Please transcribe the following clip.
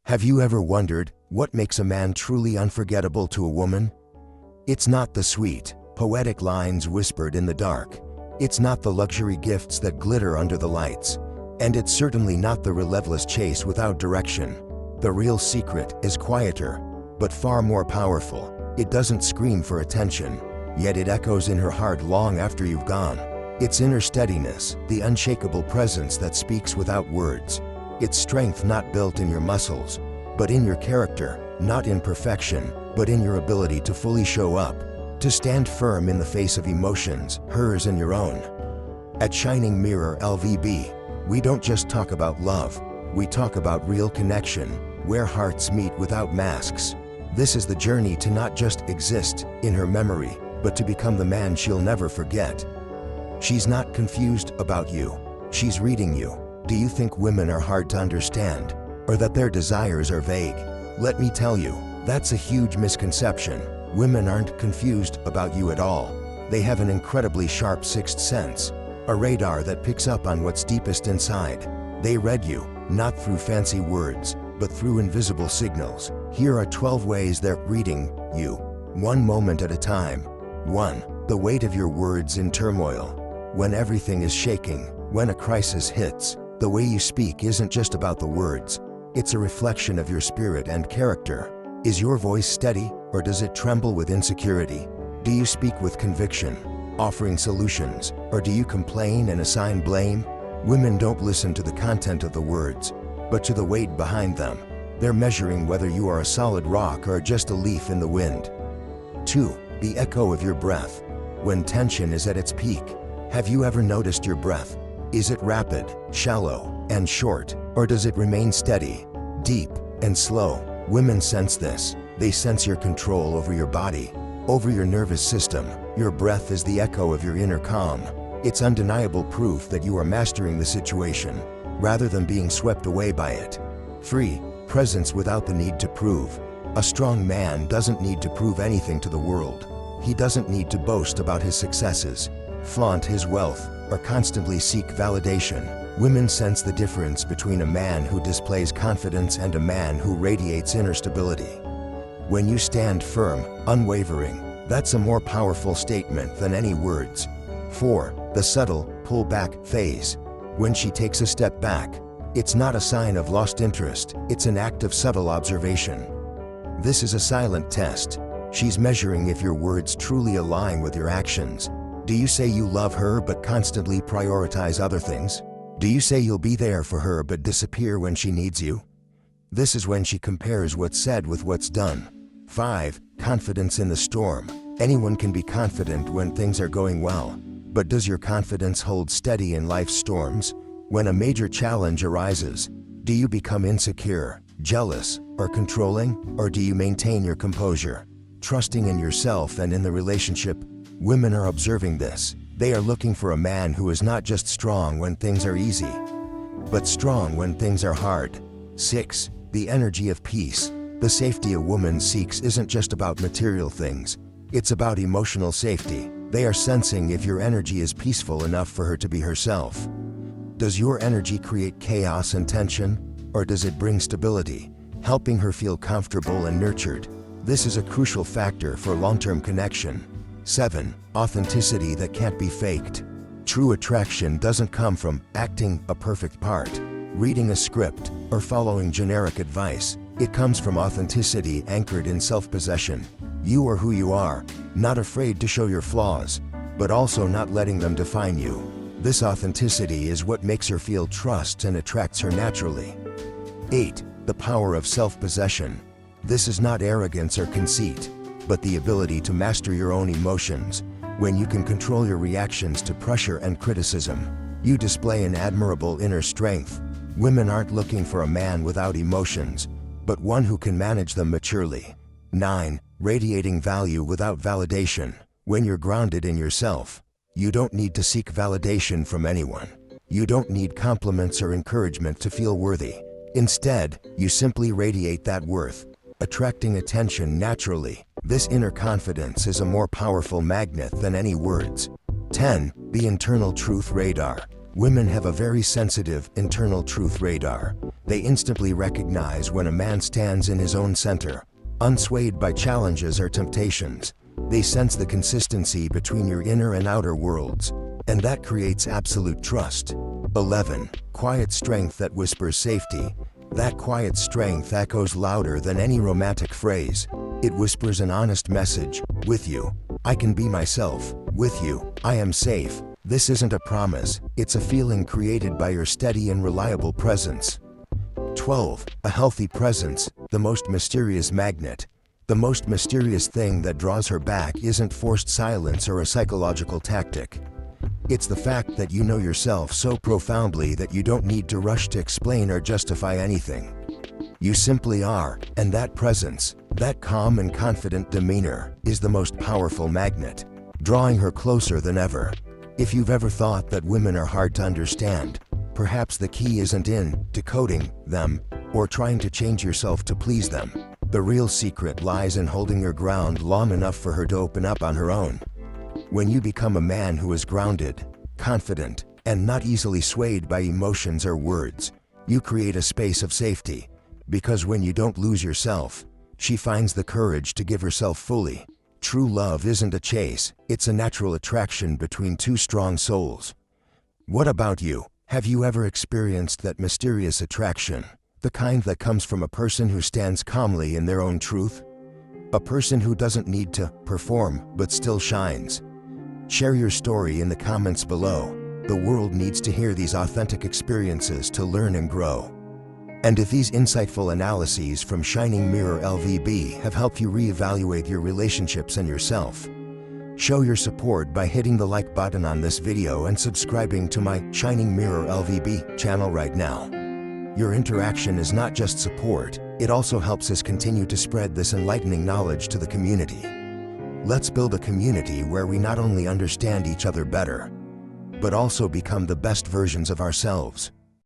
Have you ever wondered what makes a man truly unforgettable to a woman? It's not the sweet, poetic lines whispered in the dark. It's not the luxury gifts that glitter under the lights. And it's certainly not the relentless chase without direction. The real secret is quieter, but far more powerful. It doesn't scream for attention, yet it echoes in her heart long after you've gone. It's inner steadiness, the unshakable presence that speaks without words. It's strength not built in your muscles, but in your character, not in perfection, but in your ability to fully show up, to stand firm in the face of emotions, hers and your own. At Shining Mirror-LVB, we don't just talk about love, we talk about real connection, where hearts meet without masks. This is the journey to not just exist in her memory, but to become the man she'll never forget. She's not confused about you, she's reading you. Do you think women are hard to understand, or that their desires are vague? Let me tell you, that's a huge misconception. Women aren't confused about you at all. They have an incredibly sharp sixth sense, a radar that picks up on what's deepest inside. They read you, not through fancy words, but through invisible signals. Here are 12 ways they're reading you, one moment at a time. 1. The weight of your words in turmoil. When everything is shaking, when a crisis hits, the way you speak isn't just about the words. It's a reflection of your spirit and character. Is your voice steady, or does it tremble with insecurity? Do you speak with conviction, offering solutions, or do you complain and assign blame? Women don't listen to the content of the words, but to the weight behind them. They're measuring whether you are a solid rock or just a leaf in the wind. 2. The echo of your breath. When tension is at its peak, have you ever noticed your breath? Is it rapid, shallow, and short, or does it remain steady, deep, and slow? Women sense this. They sense your control over your body, over your nervous system. Your breath is the echo of your inner calm. It's undeniable proof that you are mastering the situation, rather than being swept away by it. 3. Presence without the need to prove. A strong man doesn't need to prove anything to the world. He doesn't need to boast about his successes, flaunt his wealth, or constantly seek validation. Women sense the difference between a man who displays confidence and a man who radiates inner stability. When you stand firm, unwavering, that's a more powerful statement than any words. 4. The subtle, pull-back phase. When she takes a step back, it's not a sign of lost interest, it's an act of subtle observation. This is a silent test. She's measuring if your words truly align with your actions. Do you say you love her but constantly prioritize other things? Do you say you'll be there for her but disappear when she needs you? This is when she compares what's said with what's done. 5. Confidence in the storm. Anyone can be confident when things are going well, but does your confidence hold steady in life's storms? When a major challenge arises, do you become insecure, jealous, or controlling, or do you maintain your composure, trusting in yourself and in the relationship? Women are observing this. They are looking for a man who is not just strong when things are easy, but strong when things are hard. 6. The energy of peace. The safety a woman seeks isn't just about material things. It's about emotional safety. They are sensing if your energy is peaceful enough for her to be herself. Does your energy create chaos and tension, or does it bring stability, helping her feel comfortable and nurtured? This is a crucial factor for long-term connection. 7. Authenticity that can't be faked. True attraction doesn't come from acting a perfect part, reading a script, or following generic advice. It comes from authenticity anchored in self-possession. You are who you are, not afraid to show your flaws, but also not letting them define you. This authenticity is what makes her feel trust and attracts her naturally. 8. The power of self-possession. This is not arrogance or conceit, but the ability to master your own emotions. When you can control your reactions to pressure and criticism, you display an admirable inner strength. Women aren't looking for a man without emotions, but one who can manage them maturely. 9. Radiating value without validation. When you're grounded in yourself, you don't need to seek validation from anyone. You don't need compliments or encouragement to feel worthy. Instead, you simply radiate that worth, attracting attention naturally. This inner confidence is a more powerful magnet than any words. 10. The internal truth radar. Women have a very sensitive, internal truth radar. They instantly recognize when a man stands in his own center, unswayed by challenges or temptations. They sense the consistency between your inner and outer worlds, and that creates absolute trust. 11. Quiet strength that whispers safety. That quiet strength echoes louder than any romantic phrase. It whispers an honest message: with you, I can be myself. With you, I am safe. This isn't a promise, it's a feeling created by your steady and reliable presence. 12. A healthy presence, the most mysterious magnet. The most mysterious thing that draws her back isn't forced silence or a psychological tactic. It's the fact that you know yourself so profoundly that you don't need to rush to explain or justify anything. You simply are, and that presence, that calm and confident demeanor, is the most powerful magnet, drawing her closer than ever. If you've ever thought that women are hard to understand, perhaps the key isn't in decoding them or trying to change yourself to please them. The real secret lies in holding your ground long enough for her to open up on her own. When you become a man who is grounded, confident, and not easily swayed by emotions or words, you create a space of safety. Because when you don't lose yourself, she finds the courage to give herself fully. True love isn't a chase, it's a natural attraction between two strong souls. What about you? Have you ever experienced that mysterious attraction? The kind that comes from a person who stands calmly in their own truth? A person who doesn't need to perform, but still shines. Share your story in the comments below. The world needs to hear these authentic experiences to learn and grow. And if these insightful analyses from Shining Mirror-LVB have helped you reevaluate your relationships and yourself, show your support by hitting the like button on this video and subscribing to my Shining Mirror-LVB channel right now. Your interaction is not just support, it also helps us continue to spread this enlightening knowledge to the community. Let's build a community where we not only understand each other better, but also become the best versions of ourselves.